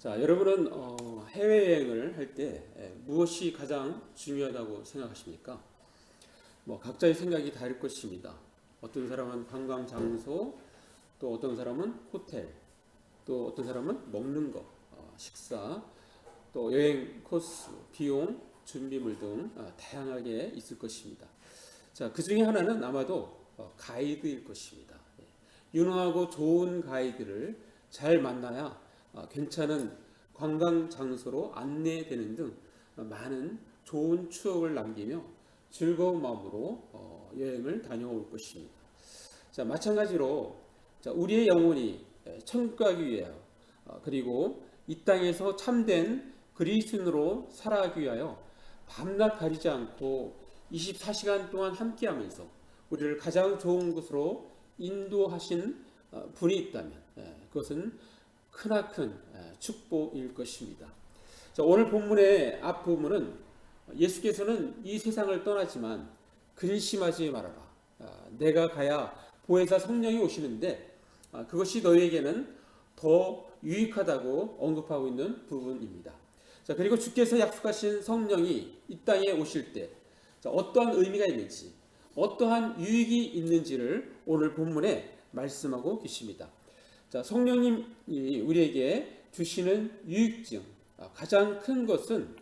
자, 여러분은 해외여행을 할 때 무엇이 가장 중요하다고 생각하십니까? 각자의 생각이 다를 것입니다. 어떤 사람은 관광 장소, 또 어떤 사람은 호텔, 또 어떤 사람은 먹는 거, 식사, 또 여행 코스, 비용, 준비물 등 다양하게 있을 것입니다. 자, 그 중에 하나는 아마도 가이드일 것입니다. 유능하고 좋은 가이드를 잘 만나야 괜찮은 관광 장소로 안내되는 등 많은 좋은 추억을 남기며 즐거운 마음으로 여행을 다녀올 것입니다. 자, 마찬가지로 우리의 영혼이 천국 가기 위하여 그리고 이 땅에서 참된 그리스도인으로 살아가기 위하여 밤낮 가리지 않고 24시간 동안 함께하면서 우리를 가장 좋은 곳으로 인도하신 분이 있다면 그것은 크나큰 축복일 것입니다. 자, 오늘 본문의 앞부분은 예수께서는 이 세상을 떠나지만 근심하지 말아라. 내가 가야 보혜사 성령이 오시는데 그것이 너희에게는 더 유익하다고 언급하고 있는 부분입니다. 자, 그리고 주께서 약속하신 성령이 이 땅에 오실 때 어떠한 의미가 있는지, 어떠한 유익이 있는지를 오늘 본문에 말씀하고 계십니다. 자, 성령님이 우리에게 주시는 유익점, 가장 큰 것은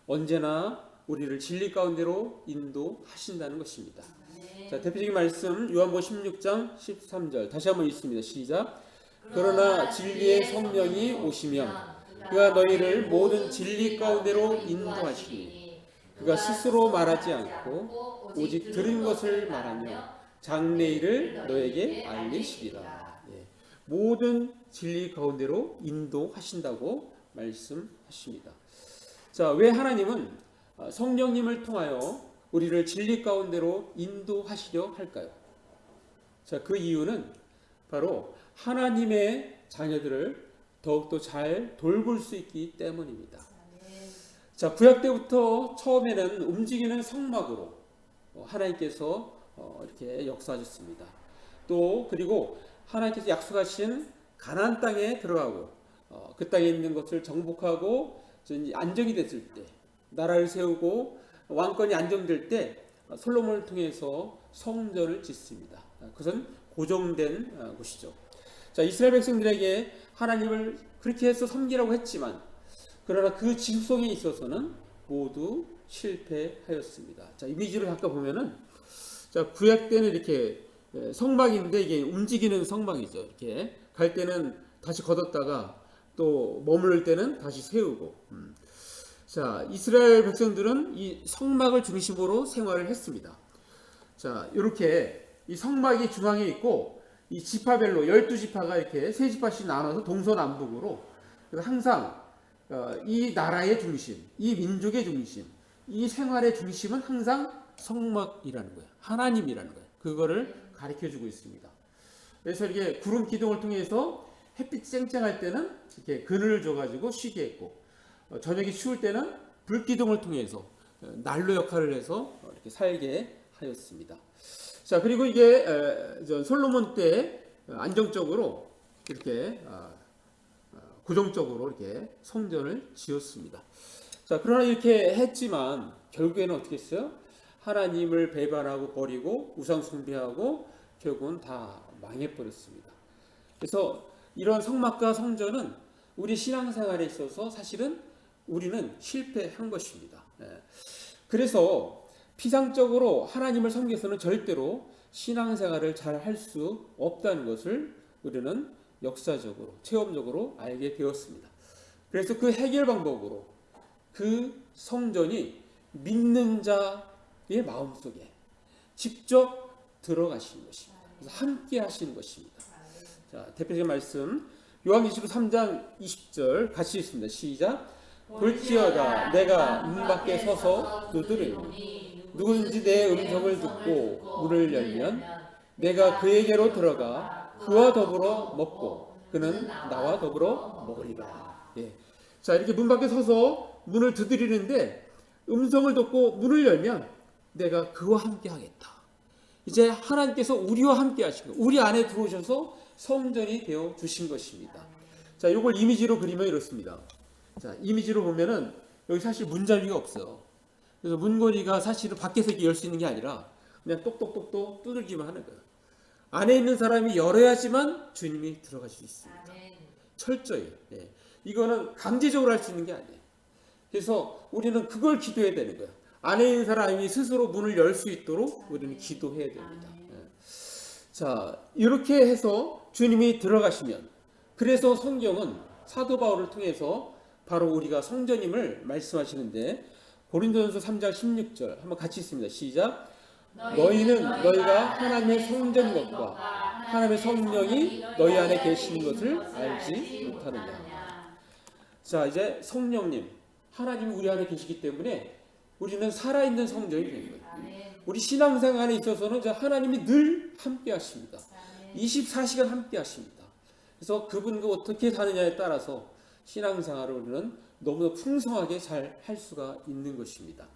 언제나 우리를 진리 가운데로 인도하신다는 것입니다. 자, 대표적인 말씀 요한복음 16장 13절 다시 한번 읽습니다. 시작. 그러나 진리의 성령이 오시면 그가 너희를 모든 진리 가운데로 인도하시니 그가 스스로 말하지 않고 오직 들은 것을 말하며 장래일을 너에게 알리시리라. 모든 진리 가운데로 인도하신다고 말씀하십니다. 자, 왜 하나님은 성령님을 통하여 우리를 진리 가운데로 인도하시려 할까요? 자, 그 이유는 바로 하나님의 자녀들을 더욱더 잘 돌볼 수 있기 때문입니다. 자, 구약 때부터 처음에는 움직이는 성막으로 하나님께서 이렇게 역사하셨습니다. 또 그리고 하나님께서 약속하신 가나안 땅에 들어가고 그 땅에 있는 것을 정복하고 안정이 됐을 때, 나라를 세우고 왕권이 안정될 때 솔로몬을 통해서 성전을 짓습니다. 그것은 고정된 곳이죠. 자, 이스라엘 백성들에게 하나님을 그렇게 해서 섬기라고 했지만 그러나 그 지속성에 있어서는 모두 실패하였습니다. 자, 이미지를 잠깐 보면은, 자, 구약 때는 이렇게 성막인데 이게 움직이는 성막이죠. 이렇게 갈 때는 다시 걷었다가 또 머무를 때는 다시 세우고. 자, 이스라엘 백성들은 이 성막을 중심으로 생활을 했습니다. 자, 이렇게 이 성막이 중앙에 있고 이 지파별로 12지파가 이렇게 3지파씩 나눠서 동서남북으로 항상 이 나라의 중심, 이 민족의 중심, 이 생활의 중심은 항상 성막이라는 거예요. 하나님이라는 거예요. 그거를 가르쳐주고 있습니다. 그래서 이렇게 구름 기둥을 통해서 햇빛 쨍쨍할 때는 이렇게 그늘을 줘가지고 쉬게 했고, 저녁이 추울 때는 불 기둥을 통해서 난로 역할을 해서 이렇게 살게 하였습니다. 자, 그리고 이게 솔로몬 때 안정적으로 이렇게 고정적으로 이렇게 성전을 지었습니다. 자, 그러나 이렇게 했지만 결국에는 어떻게 했어요? 하나님을 배반하고 버리고 우상 숭배하고 결국은 다 망해버렸습니다. 그래서 이런 성막과 성전은 우리 신앙생활에 있어서 사실은 우리는 실패한 것입니다. 그래서 피상적으로 하나님을 섬겨서는 절대로 신앙생활을 잘 할 수 없다는 것을 우리는 역사적으로 체험적으로 알게 되었습니다. 그래서 그 해결 방법으로 그 성전이 믿는 자의 마음속에 직접 들어가시는 것입니다. 그래서 함께 하시는 것입니다. 자, 대표적인 말씀 요한계시록 3장 20절 같이 읽습니다. 시작. 볼지어다 내가 문 밖에 서서 두드리니 누구든지 내 음성을 듣고 문을 열면 내가 그에게로 들어가 그와 더불어 먹고 그는 나와 더불어 먹으리라. 자, 이렇게 문 밖에 서서 문을 두드리는데 음성을 듣고 문을 열면 내가 그와 함께 하겠다. 이제 하나님께서 우리와 함께 하시고 우리 안에 들어오셔서 성전이 되어 주신 것입니다. 자, 이걸 이미지로 그리면 이렇습니다. 자, 이미지로 보면은 여기 사실 문잡이가 없어요. 그래서 문고리가 사실은 밖에서 이렇게 열 수 있는 게 아니라 그냥 똑똑똑똑 두들기만 하는 거예요. 안에 있는 사람이 열어야지만 주님이 들어갈 수 있습니다. 철저히. 예. 이거는 강제적으로 할 수 있는 게 아니에요. 그래서 우리는 그걸 기도해야 되는 거예요. 안에 있는 사람이 스스로 문을 열 수 있도록 우리는 기도해야 됩니다. 예. 자, 이렇게 해서 주님이 들어가시면, 그래서 성경은 사도 바울을 통해서 바로 우리가 성전임을 말씀하시는데, 고린도전서 3장 16절 한번 같이 읽습니다. 시작. 너희는 너희가 하나님의 성전인 것과 하나님의 성령이 너희 안에 계시는 것을 알지 못하느냐. 자, 이제 성령님, 하나님이 우리 안에 계시기 때문에 우리는 살아있는 성전이 되는 거예요. 우리 신앙생활에 있어서는 하나님이 늘 함께 하십니다. 24시간 함께 하십니다. 그래서 그분과 어떻게 사느냐에 따라서 신앙생활을 우리는 너무나 풍성하게 잘 할 수가 있는 것입니다.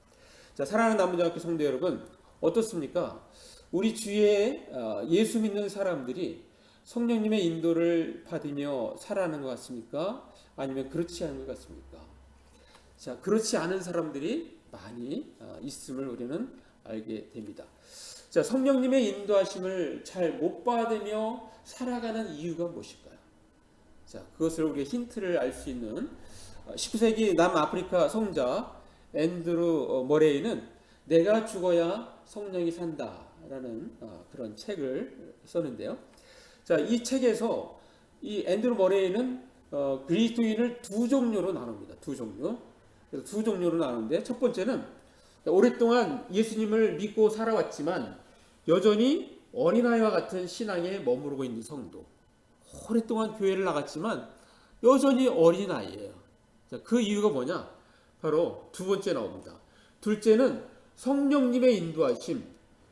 자, 사랑하는 남부장학교 성도 여러분, 어떻습니까? 우리 주위에 예수 믿는 사람들이 성령님의 인도를 받으며 살아가는 것 같습니까? 아니면 그렇지 않은 것 같습니까? 자, 그렇지 않은 사람들이 많이 있음을 우리는 알게 됩니다. 자, 성령님의 인도하심을 잘 못 받으며 살아가는 이유가 무엇일까요? 자, 그것을 우리가 힌트를 알 수 있는 19세기 남아프리카 성자 앤드루 머레이는 내가 죽어야 성령이 산다라는 그런 책을 썼는데요. 자, 이 책에서 이 앤드루 머레이는 그리스도인을 두 종류로 나눕니다. 두 종류. 그래서 두 종류로 나누는데, 첫 번째는 오랫동안 예수님을 믿고 살아왔지만 여전히 어린아이와 같은 신앙에 머무르고 있는 성도. 오랫동안 교회를 나갔지만 여전히 어린아이예요. 자, 그 이유가 뭐냐? 바로 두 번째 나옵니다. 둘째는 성령님의 인도하심,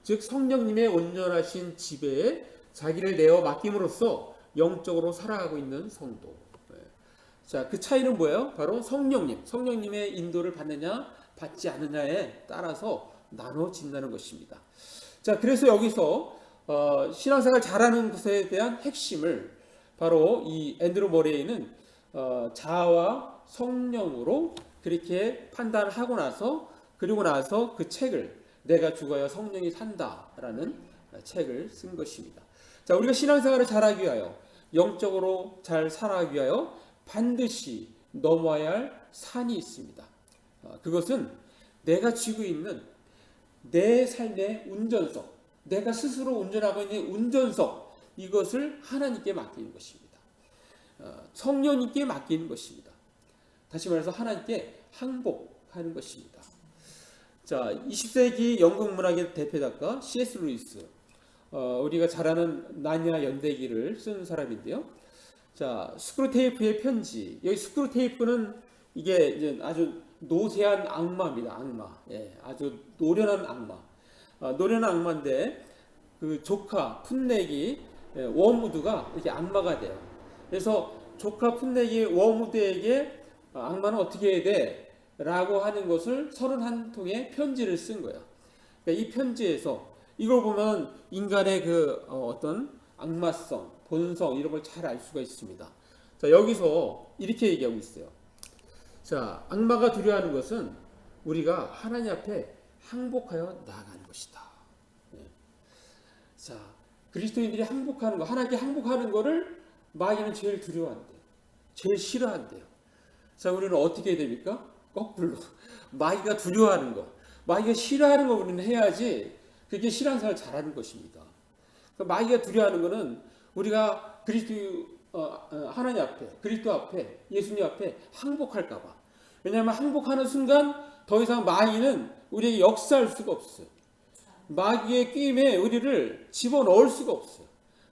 즉 성령님의 온전하신 지배에 자기를 내어 맡김으로써 영적으로 살아가고 있는 성도. 자, 그 차이는 뭐예요? 바로 성령님의 인도를 받느냐 받지 않느냐에 따라서 나눠진다는 것입니다. 자, 그래서 여기서 신앙생활 잘하는 것에 대한 핵심을 바로 이 앤드루 머레이는 자아와 성령으로 그렇게 판단을 하고 나서, 그리고 나서 그 책을 내가 죽어야 성령이 산다라는 책을 쓴 것입니다. 자, 우리가 신앙생활을 잘하기 위하여, 영적으로 잘 살아가기 위하여 반드시 넘어야 할 산이 있습니다. 그것은 내가 쥐고 있는 내 삶의 운전석, 내가 스스로 운전하고 있는 운전석, 이것을 하나님께 맡기는 것입니다. 성령님께 맡기는 것입니다. 다시 말해서 하나님께 항복하는 것입니다. 자, 20세기 영국 문학의 대표 작가 C.S. 루이스, 우리가 잘 아는 나냐 연대기를 쓴 사람인데요. 자, 스크루테이프의 편지. 여기 스크루테이프는 이게 이제 아주 노쇠한 악마입니다. 악마. 예, 아주 노련한 악마. 노련한 악마인데 그 조카 풋내기 워무드가 이렇게 악마가 돼요. 그래서 조카 풋내기 워무드에게 악마는 어떻게 해야 돼? 라고 하는 것을 31통의 편지를 쓴 거예요. 그러니까 이 편지에서 이걸 보면 인간의 그 어떤 악마성, 본성 이런 걸 잘 알 수가 있습니다. 자, 여기서 이렇게 얘기하고 있어요. 자, 악마가 두려워하는 것은 우리가 하나님 앞에 항복하여 나아가는 것이다. 네. 자, 그리스도인들이 항복하는 거, 하나님께 항복하는 거를 마귀는 제일 두려워한대요. 제일 싫어한대요. 자, 우리는 어떻게 해야 됩니까? 거꾸로 마귀가 두려워하는 거, 마귀가 싫어하는 거 우리는 해야지 그게 신앙생활 잘하는 것입니다. 마귀가 두려워하는 것은 우리가 하나님 앞에, 그리스도 앞에, 예수님 앞에 항복할까봐. 왜냐하면 항복하는 순간 더 이상 마귀는 우리에게 역사할 수가 없어요. 마귀의 끼임에 우리를 집어넣을 수가 없어요.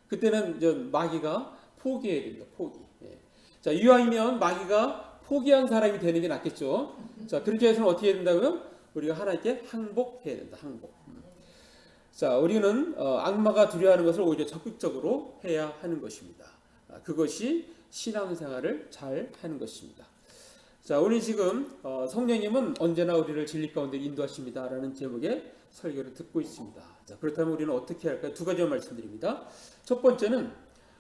그때는 이제 마귀가 포기해야 됩니다. 포기. 예. 자, 이왕이면 마귀가 포기한 사람이 되는 게 낫겠죠. 자, 그렇게 해서는 어떻게 해야 된다고요? 우리가 하나님께 항복해야 된다. 항복. 자, 우리는 악마가 두려워하는 것을 오히려 적극적으로 해야 하는 것입니다. 그것이 신앙생활을 잘 하는 것입니다. 자, 우리 지금 성령님은 언제나 우리를 진리 가운데 인도하십니다 라는 제목의 설교를 듣고 있습니다. 자, 그렇다면 우리는 어떻게 할까요? 두 가지만 말씀드립니다. 첫 번째는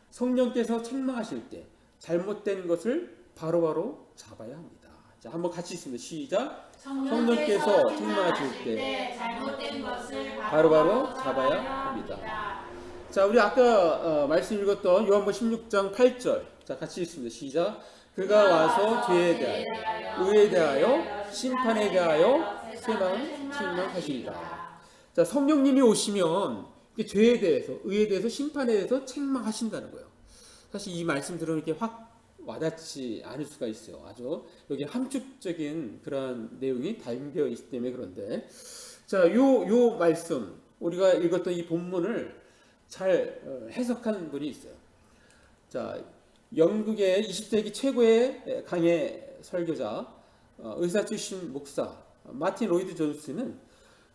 성령께서 책망하실 때 잘못된 것을 바로바로 잡아야 합니다. 자, 한번 같이 있습니다. 시작. 성령께서 책망하실 때 잘못된 것을 바로바로 잡아야 합니다. 자, 우리 아까 말씀 읽었던 요한복음 16장 8절. 자, 같이 읽습니다. 시작. 그가 와서 죄에 대하여, 의에 대하여, 심판에 대하여 책망하시리라. 자, 성령님이 오시면 죄에 대해서, 의에 대해서, 심판에 대해서 책망하신다는 거예요. 사실 이 말씀 들으면 이렇게 확 와닿지 않을 수가 있어요. 아주 여기 함축적인 그런 내용이 담겨 있기 때문에 그런데, 자, 요 말씀 우리가 읽었던 이 본문을 잘 해석한 분이 있어요. 자, 영국의 20세기 최고의 강해 설교자, 의사 출신 목사 마틴 로이드 존스는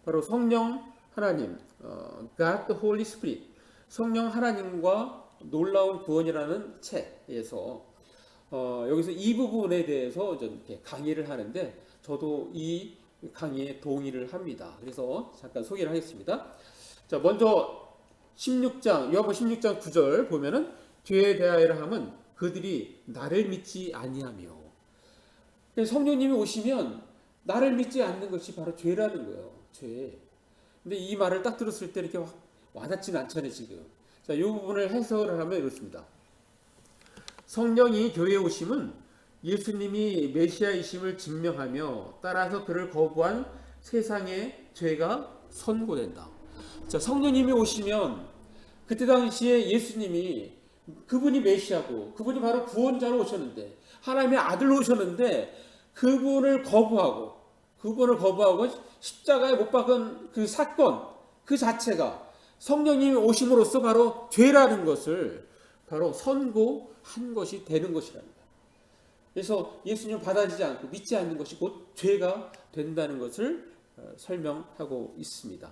바로 성령 하나님, God the Holy Spirit, 성령 하나님과 놀라운 구원이라는 책에서 여기서 이 부분에 대해서 이렇게 강의를 하는데 저도 이 강의에 동의를 합니다. 그래서 잠깐 소개를 하겠습니다. 자, 먼저 16장, 요한복음 16장 9절 보면은 죄에 대하여라 함은 그들이 나를 믿지 아니하며. 성령님이 오시면 나를 믿지 않는 것이 바로 죄라는 거예요. 죄. 근데 이 말을 딱 들었을 때 이렇게 와닿지는 않잖아요, 지금. 자, 이 부분을 해석을 하면 이렇습니다. 성령이 교회에 오심은 예수님이 메시아이심을 증명하며 따라서 그를 거부한 세상의 죄가 선고된다. 자, 성령님이 오시면 그때 당시에 예수님이 그분이 메시아고 그분이 바로 구원자로 오셨는데 하나님의 아들로 오셨는데 그분을 거부하고 십자가에 못 박은 그 사건 그 자체가 성령님이 오심으로써 바로 죄라는 것을 바로 선고한 것이 되는 것이라는 거예요. 그래서 예수님을 받아들이지 않고 믿지 않는 것이 곧 죄가 된다는 것을 설명하고 있습니다.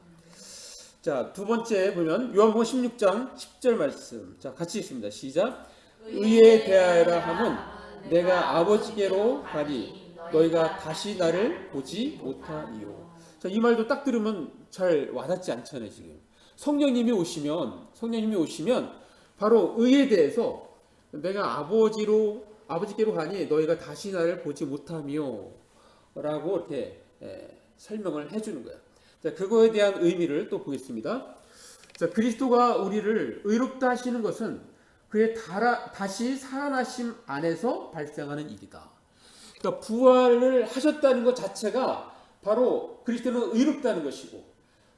자, 두 번째 보면 요한복음 16장 10절 말씀. 자, 같이 읽습니다. 시작. 의에 대하여라 함은 내가 아버지께로 가니 너희가 다시 나를 보지 못하리요. 자, 이 말도 딱 들으면 잘 와닿지 않잖아요, 지금. 성령님이 오시면 바로 의에 대해서 내가 아버지께로 가니 너희가 다시 나를 보지 못하며 라고 이렇게 설명을 해주는 거예요. 자, 그거에 대한 의미를 또 보겠습니다. 자, 그리스도가 우리를 의롭다 하시는 것은 그의 다시 살아나심 안에서 발생하는 일이다. 그러니까 부활을 하셨다는 것 자체가 바로 그리스도는 의롭다는 것이고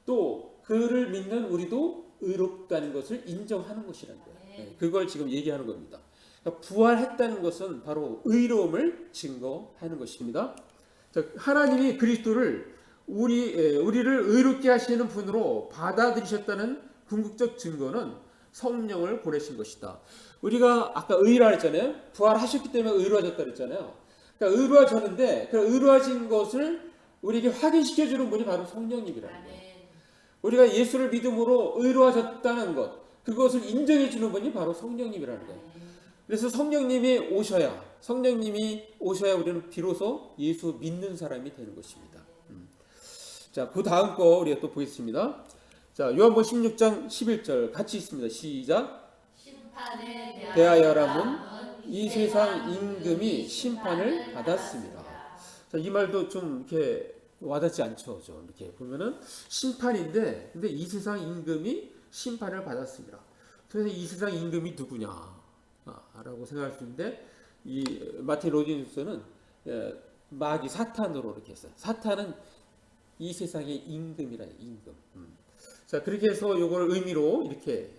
또 그를 믿는 우리도 의롭다는 것을 인정하는 것이라는 거예요. 그걸 지금 얘기하는 겁니다. 그러니까 부활했다는 것은 바로 의로움을 증거하는 것입니다. 자, 하나님이 그리스도를 우리를 의롭게 하시는 분으로 받아들이셨다는 궁극적 증거는 성령을 보내신 것이다. 우리가 아까 의라 했잖아요. 부활하셨기 때문에 의로워졌다 그랬잖아요. 그러니까 의로워졌는데 그 의로워진 것을 우리에게 확인시켜주는 분이 바로 성령님이라는 거예요. 우리가 예수를 믿음으로 의로워졌다는 것, 그것을 인정해주는 분이 바로 성령님이라는 거예요. 그래서 성령님이 오셔야 우리는 비로소 예수 믿는 사람이 되는 것입니다. 자, 그 다음 거 우리가 또 보겠습니다. 자, 요한복음 16장 11절 같이 있습니다. 시작. 심판에 대하여라면 이 세상 임금이 심판을 받았습니다. 자, 이 말도 좀 이렇게 와닿지 않죠. 이렇게 보면은 심판인데, 근데 이 세상 임금이 심판을 받았습니다. 그래서 이 세상 임금이 누구냐? 라고 생각할 수 있는데, 이 마틴 로딘스는 마귀 사탄으로 이렇게 했어요. 사탄은 이 세상의 임금이라 임금. 자, 그렇게 해서 이걸 의미로 이렇게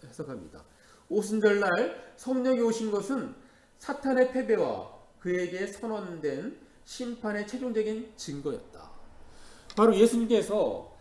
해석합니다. 오순절날 성령이 오신 것은 사탄의 패배와 그에게 선언된 심판의 최종적인 증거였다. 바로 예수님께서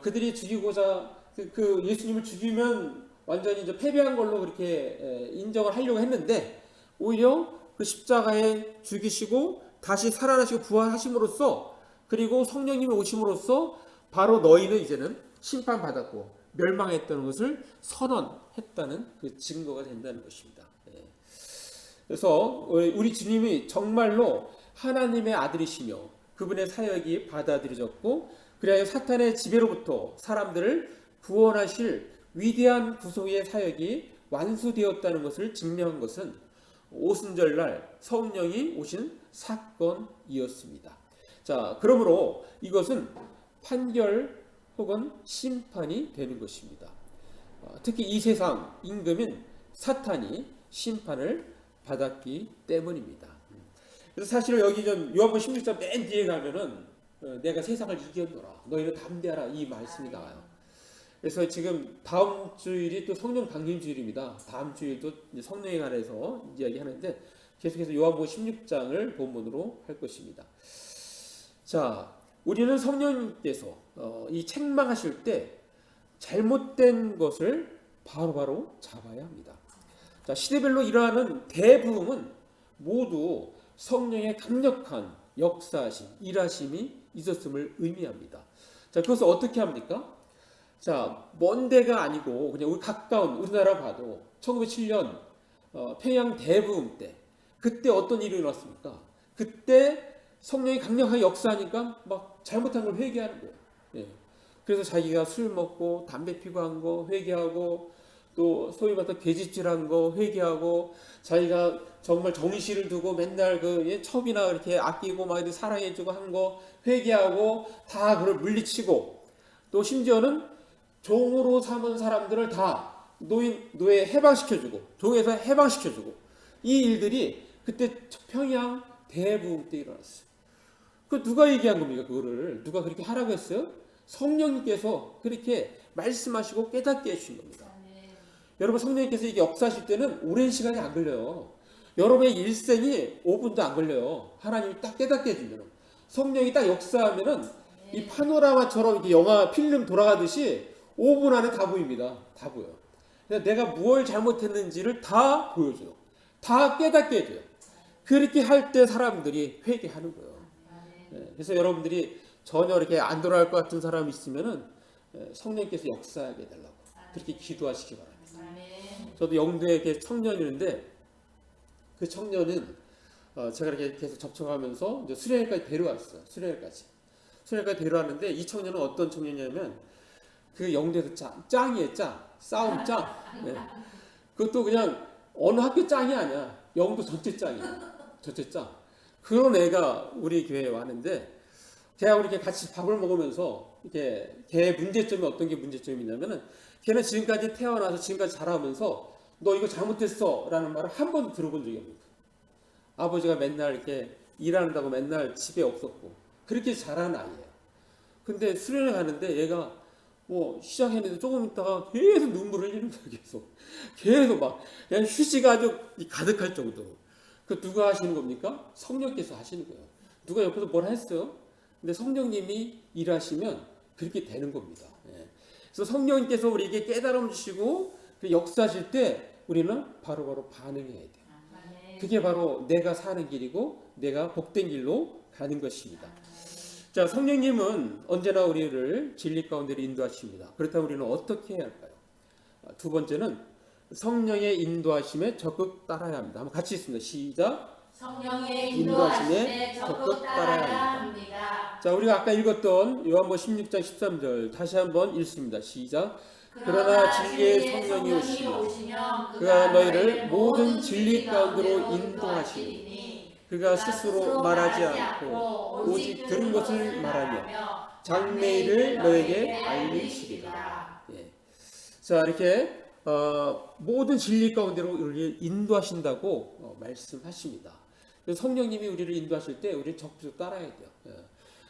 그들이 죽이고자 그 예수님을 죽이면 완전히 이제 패배한 걸로 그렇게 인정을 하려고 했는데 오히려 그 십자가에 죽이시고 다시 살아나시고 부활하심으로써 그리고 성령님이 오심으로써 바로 너희는 이제는 심판받았고 멸망했다는 것을 선언했다는 그 증거가 된다는 것입니다. 그래서 우리 주님이 정말로 하나님의 아들이시며 그분의 사역이 받아들여졌고 그래야 사탄의 지배로부터 사람들을 구원하실 위대한 구속의 사역이 완수되었다는 것을 증명한 것은 오순절날 성령이 오신 사건이었습니다. 자, 그러므로 이것은 판결 혹은 심판이 되는 것입니다. 특히 이 세상 임금인 사탄이 심판을 받았기 때문입니다. 그래서 사실은 여기 좀 요한복음 16장 맨 뒤에 가면은 내가 세상을 이겼노라 너희는 담대하라 이 말씀이 나와요. 그래서 지금 다음 주일이 또 성령 강림 주일입니다. 다음 주일도 성령에 관해서 이야기하는데 계속해서 요한복음 16장을 본문으로 할 것입니다. 자, 우리는 성령님께서 이 책망하실 때 잘못된 것을 바로바로 잡아야 합니다. 자, 시대별로 일어나는 대부흥은 모두 성령의 강력한 역사하심, 일하심이 있었음을 의미합니다. 자, 그것을 어떻게 합니까? 자, 먼 데가 아니고 그냥 우리 가까운 우리나라 봐도 1907년 평양 대부흥 때 그때 어떤 일이 일어났습니까? 그때 성령이 강력하게 역사하니까 막 잘못한 걸 회개하는 거예요. 예. 그래서 자기가 술 먹고 담배 피고 한 거 회개하고 또 소위 말해서 계집질한 거 회개하고 자기가 정말 정의실을 두고 맨날 그 첩이나 이렇게 아끼고 막 사랑해주고 한 거 회개하고 다 그걸 물리치고 또 심지어는 종으로 삼은 사람들을 다 노예 해방시켜주고 종에서 해방시켜주고 이 일들이 그때 평양 대부흥 때 일어났어요. 그 누가 얘기한 겁니까? 그거를 누가 그렇게 하라고 했어요? 성령님께서 그렇게 말씀하시고 깨닫게 해주신 겁니다. 여러분 성령님께서 이게 역사하실 때는 오랜 시간이 안 걸려요. 여러분의 일생이 5분도 안 걸려요. 하나님이 딱 깨닫게 해주면 성령이 딱 역사하면은 이 파노라마처럼 이렇게 영화 필름 돌아가듯이 5분 안에 다 보입니다. 다 보여. 그래서 내가 무엇을 잘못했는지를 다 보여줘요. 다 깨닫게 해줘요. 그렇게 할 때 사람들이 회개하는 거예요. 그래서 여러분들이 전혀 이렇게 안 돌아갈 것 같은 사람이 있으면은 성령께서 역사하게 해달라고 그렇게 기도하시기 바랍니다. 저도 영도에 이렇게 청년이는데 그 청년은 제가 이렇게 계속 접촉하면서 이제 수련회까지 데려왔어요. 수련회까지 데려왔는데 이 청년은 어떤 청년이냐면 그 영도에서 짱이에요. 싸움 짱. 네. 그것도 그냥 어느 학교 짱이 아니야. 영도 전체 짱이에요. 전체 짱. 그런 애가 우리 교회에 왔는데 걔가 우리 이렇게 같이 밥을 먹으면서 이렇게 걔 문제점이 어떤 게 문제점이냐면은 걔는 지금까지 태어나서 지금까지 자라면서 너 이거 잘못했어 라는 말을 한 번도 들어본 적이 없는 거예요. 아버지가 맨날 이렇게 일한다고 맨날 집에 없었고 그렇게 자란 아이예요. 근데 수련회 가는데 얘가 뭐 시작했는데 조금 있다가 계속 눈물을 흘리는 거예요. 계속 막 그냥 휴지가 아주 가득할 정도로. 그 누가 하시는 겁니까? 성령께서 하시는 거예요. 누가 옆에서 뭐라 했어요? 근데 성령님이 일하시면 그렇게 되는 겁니다. 예. 그래서 성령님께서 우리에게 깨달음 주시고 그 역사하실 때 우리는 바로바로 반응해야 돼요. 그게 바로 내가 사는 길이고 내가 복된 길로 가는 것입니다. 자, 성령님은 언제나 우리를 진리 가운데로 인도하십니다. 그렇다면 우리는 어떻게 해야 할까요? 두 번째는 성령의 인도하심에 적극 따라야 합니다. 한번 같이 있습니다. 시작. 성령의 인도하심에 적극 따라야 합니다. 자, 우리가 아까 읽었던 요한복음 16장 13절 다시 한번 읽습니다. 시작. 그러나 진리의 성령이 오시며 그가 너희를 모든 진리 가운데로 인도하시니 그가 스스로 말하지 않고 오직 들은 것을 말하며 장래일을 너에게 알리시리라. 예. 자, 이렇게 모든 진리 가운데로 우리를 인도하신다고 말씀하십니다. 그래서 성령님이 우리를 인도하실 때 우리는 적극적으로 따라야 돼요. 예.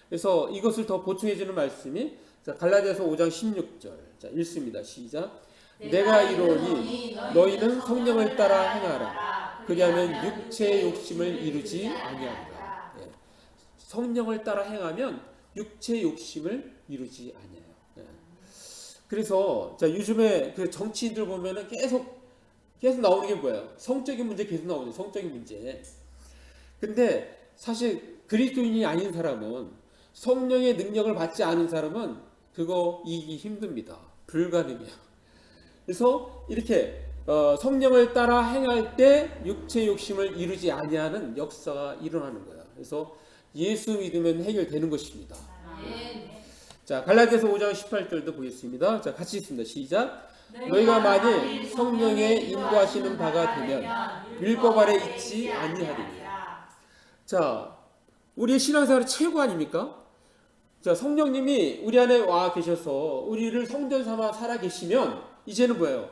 그래서 이것을 더 보충해 주는 말씀이 갈라디아서 5장 16절. 자, 읽습니다. 시작. 내가 이르노니 너희는 성령을 따라 행하라. 그리하면 육체의 욕심을 이루지 아니하리라. 예. 성령을 따라 행하면 육체의 욕심을 이루지 아니해요. 예. 그래서 자, 요즘에 그 정치인들 보면은 계속 나오는 게 뭐예요? 성적인 문제 계속 나오죠. 성적인 문제. 근데 사실 그리스도인이 아닌 사람은 성령의 능력을 받지 않은 사람은 그거 이기기 힘듭니다. 불가능해요. 그래서 이렇게 성령을 따라 행할 때 육체의 욕심을 이루지 아니하는 역사가 일어나는 거예요. 그래서 예수 믿으면 해결되는 것입니다. 자, 갈라디아서 5장 18절도 보겠습니다. 자, 같이 읽습니다. 시작. 너희가 만일 성령의 인도하시는 바가 되면 율법 아래 있지 아니하리니. 자, 우리의 신앙생활의 최고 아닙니까? 자, 성령님이 우리 안에 와 계셔서 우리를 성전 삼아 살아 계시면 이제는 뭐예요?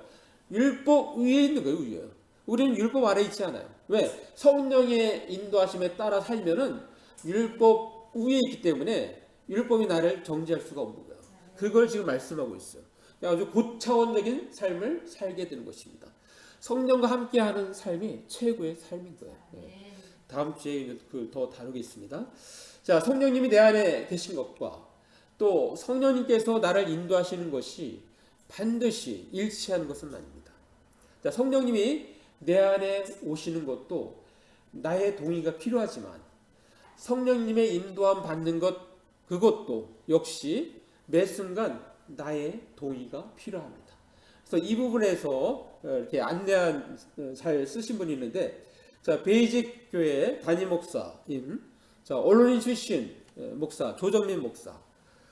율법 위에 있는 거예요, 위에. 우리는 율법 아래 있지 않아요. 왜? 성령의 인도하심에 따라 살면은 율법 위에 있기 때문에 율법이 나를 정죄할 수가 없는 거예요. 그걸 지금 말씀하고 있어요. 아주 고차원적인 삶을 살게 되는 것입니다. 성령과 함께하는 삶이 최고의 삶인 거예요. 네. 다음 주에 그 더 다루겠습니다. 자, 성령님이 내 안에 계신 것과 또 성령님께서 나를 인도하시는 것이 반드시 일치하는 것은 아닙니다. 자, 성령님이 내 안에 오시는 것도 나의 동의가 필요하지만 성령님의 인도함 받는 것 그것도 역시 매 순간 나의 동의가 필요합니다. 그래서 이 부분에서 이렇게 안내한 잘 쓰신 분이 있는데, 자, 베이직 교회 담임 목사인 자, 언론인 출신 목사 조정민 목사,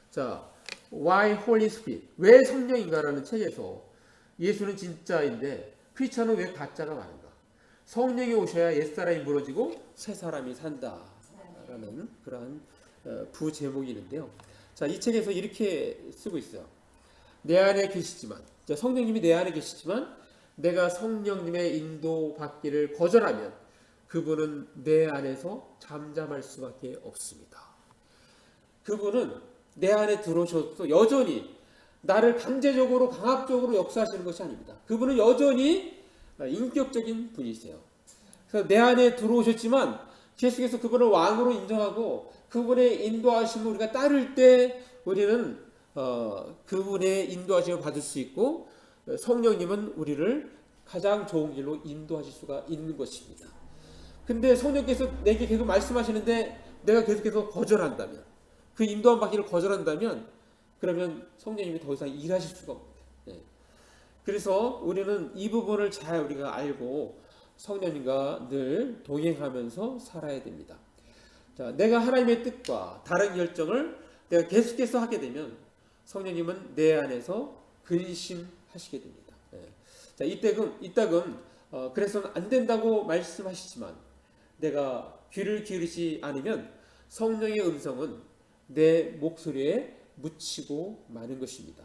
자, Why Holy Spirit? 왜 성령인가라는 책에서 예수는 진짜인데 크리스천은 왜 가짜가 많은가? 성령이 오셔야 옛사람이 무너지고 새사람이 산다라는 그러한 부제목이 있는데요. 자, 이 책에서 이렇게 쓰고 있어요. 내 안에 계시지만, 자, 성령님이 내 안에 계시지만 내가 성령님의 인도받기를 거절하면 그분은 내 안에서 잠잠할 수밖에 없습니다. 그분은 내 안에 들어오셔서 여전히 나를 강제적으로 강압적으로 역사하시는 것이 아닙니다. 그분은 여전히 인격적인 분이세요. 그래서 내 안에 들어오셨지만 계속해서 그분을 왕으로 인정하고 그분의 인도하심을 우리가 따를 때 우리는 그분의 인도하심을 받을 수 있고 성령님은 우리를 가장 좋은 길로 인도하실 수가 있는 것입니다. 근데 성령께서 내게 계속 말씀하시는데 내가 계속해서 거절한다면, 그 인도함 받기를 거절한다면 그러면 성령님이 더 이상 일하실 수가 없습니다. 네. 그래서 우리는 이 부분을 잘 우리가 알고 성령님과 늘 동행하면서 살아야 됩니다. 자, 내가 하나님의 뜻과 다른 결정을 내가 계속해서 하게 되면 성령님은 내 안에서 근심하시게 됩니다. 네. 자, 이따금 그래서는 안 된다고 말씀하시지만 내가 귀를 기울이지 않으면 성령의 음성은 내 목소리에 묻히고 마는 것입니다.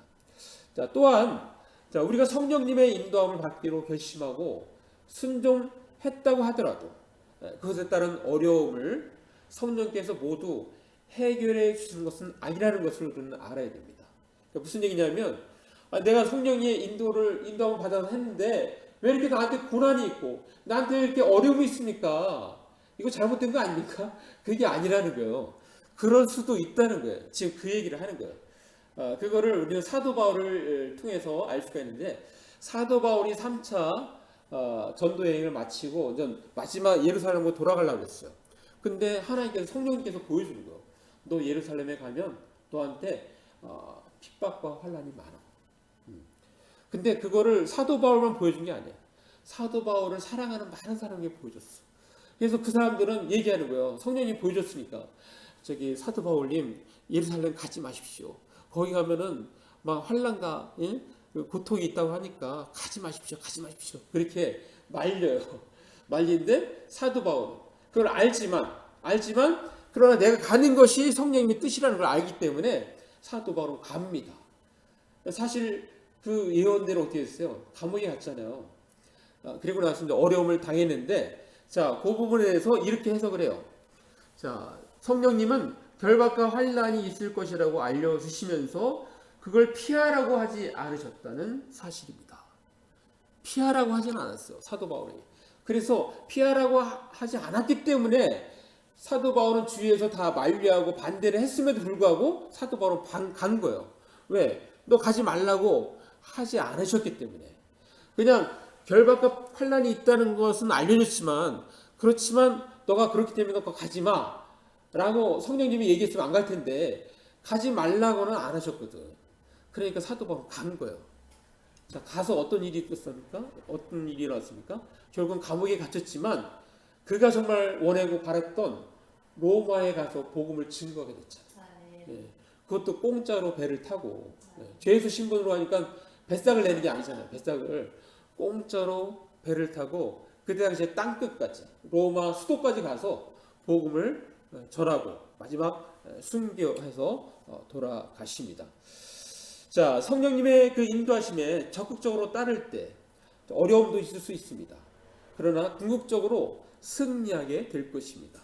자, 또한 자, 우리가 성령님의 인도함을 받기로 결심하고 순종했다고 하더라도 그것에 따른 어려움을 성령께서 모두 해결해 주시는 것은 아니라는 것을 우리는 알아야 됩니다. 그러니까 무슨 얘기냐면 내가 성령의 인도함을 받아서 했는데 왜 이렇게 나한테 고난이 있고 나한테 이렇게 어려움이 있습니까? 이거 잘못된 거 아닙니까? 그게 아니라는 거예요. 그럴 수도 있다는 거예요. 지금 그 얘기를 하는 거예요. 그거를 우리는 사도 바울을 통해서 알 수가 있는데, 사도 바울이 3차 전도 여행을 마치고 마지막 예루살렘으로 돌아가려고 했어요. 근데 하나님께서 성령님께서 보여주는 거예요. 너 예루살렘에 가면 너한테 핍박과 환난이 많아. 근데 그거를 사도 바울만 보여준 게 아니야. 사도 바울을 사랑하는 많은 사람에게 보여줬어. 그래서 그 사람들은 얘기하는 거예요. 성령님이 보여줬으니까. 저기 사도 바울님 예루살렘 가지 마십시오. 거기 가면은 막 환난과 고통이 있다고 하니까 가지 마십시오. 그렇게 말려요. 말리는데 사도 바울은 그걸 알지만 그러나 내가 가는 것이 성령님의 뜻이라는 걸 알기 때문에 사도 바울은 갑니다. 사실 그 예언대로 어떻게 됐어요? 감옥에 갔잖아요. 그리고 나서 이제 어려움을 당했는데, 자, 그 부분에 대해서 이렇게 해석을 해요. 자, 성령님은 결박과 환난이 있을 것이라고 알려주시면서 그걸 피하라고 하지 않으셨다는 사실입니다. 피하라고 하지는 않았어요, 사도 바울이. 그래서 피하라고 하지 않았기 때문에 사도 바울은 주위에서 다 만류하고 반대를 했음에도 불구하고 사도 바울은 간 거예요. 왜? 너 가지 말라고 하지 않으셨기 때문에. 그냥 결박과 환난이 있다는 것은 알려줬지만, 그렇지만 너가 그렇기 때문에 너 가지 마 라고 성령님이 얘기했으면 안 갈 텐데 가지 말라고는 안 하셨거든. 그러니까 사도 바울은 간 거예요. 자, 가서 어떤 일이 있었습니까? 어떤 일이 일어났습니까? 결국은 감옥에 갇혔지만 그가 정말 원하고 바랬던 로마에 가서 복음을 증거하게 됐잖아요. 네. 그것도 공짜로 배를 타고, 죄수 신분으로 하니까 뱃삭을 내는 게 아니잖아요. 뱃삭을 공짜로 배를 타고 그때 당시에 땅끝까지 로마 수도까지 가서 복음을 전하고 마지막 순교해서 돌아가십니다. 자, 성령님의 그 인도하심에 적극적으로 따를 때 어려움도 있을 수 있습니다. 그러나 궁극적으로 승리하게 될 것입니다.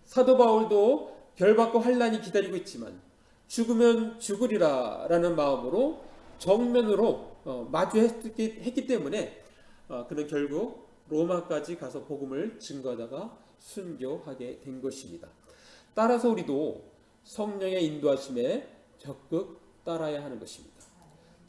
사도 바울도 결박과 환난이 기다리고 있지만 죽으면 죽으리라 라는 마음으로 정면으로 마주했기 때문에 그는 결국 로마까지 가서 복음을 증거하다가 순교하게 된 것입니다. 따라서 우리도 성령의 인도하심에 적극 따라야 하는 것입니다.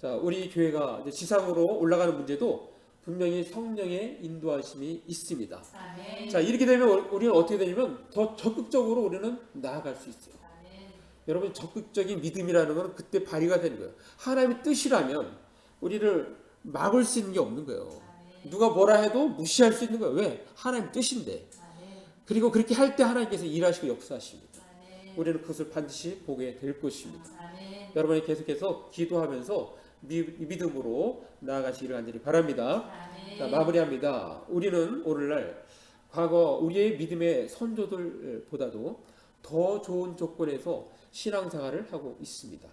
자, 우리 교회가 이제 지상으로 올라가는 문제도 분명히 성령의 인도하심이 있습니다. 아멘. 자, 이렇게 되면 우리는 어떻게 되냐면 더 적극적으로 우리는 나아갈 수 있어요. 아멘. 여러분, 적극적인 믿음이라는 건 그때 발휘가 되는 거예요. 하나님의 뜻이라면 우리를 막을 수 있는 게 없는 거예요. 아멘. 누가 뭐라 해도 무시할 수 있는 거예요. 왜? 하나님 뜻인데. 아멘. 그리고 그렇게 할 때 하나님께서 일하시고 역사하십니다. 아멘. 우리는 그것을 반드시 보게 될 것입니다. 아멘. 여러분이 계속해서 기도하면서 믿음으로 나아가시기를 간절히 바랍니다. 아멘. 자, 마무리합니다. 우리는 오늘날 과거 우리의 믿음의 선조들보다도 더 좋은 조건에서 신앙생활을 하고 있습니다.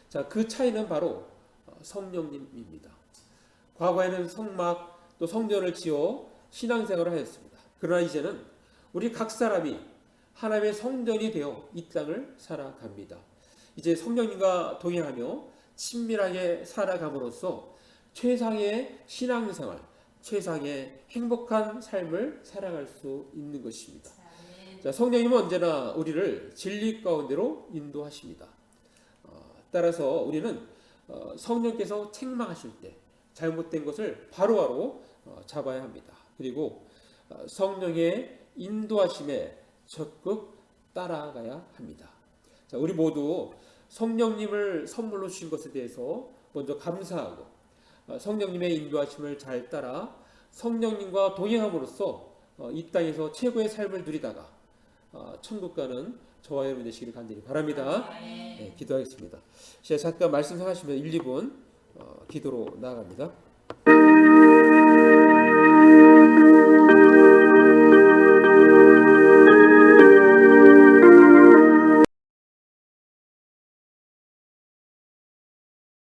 자, 그 차이는 바로 성령님입니다. 과거에는 성막 또 성전을 지어 신앙생활을 하였습니다. 그러나 이제는 우리 각 사람이 하나님의 성전이 되어 이 땅을 살아갑니다. 이제 성령님과 동행하며 친밀하게 살아감으로써 최상의 신앙생활, 최상의 행복한 삶을 살아갈 수 있는 것입니다. 아멘. 자, 성령님은 언제나 우리를 진리 가운데로 인도하십니다. 따라서 우리는 성령께서 책망하실 때 잘못된 것을 바로바로 잡아야 합니다. 그리고 성령의 인도하심에 적극 따라가야 합니다. 자, 우리 모두 성령님을 선물로 주신 것에 대해서 먼저 감사하고 성령님의 인도하심을 잘 따라 성령님과 동행함으로써 이 땅에서 최고의 삶을 누리다가 천국 가는 저와 여러분 되시기를 간절히 바랍니다. 네, 기도하겠습니다. 잠깐 말씀 생각하시면 1, 2분 기도로 나아갑니다.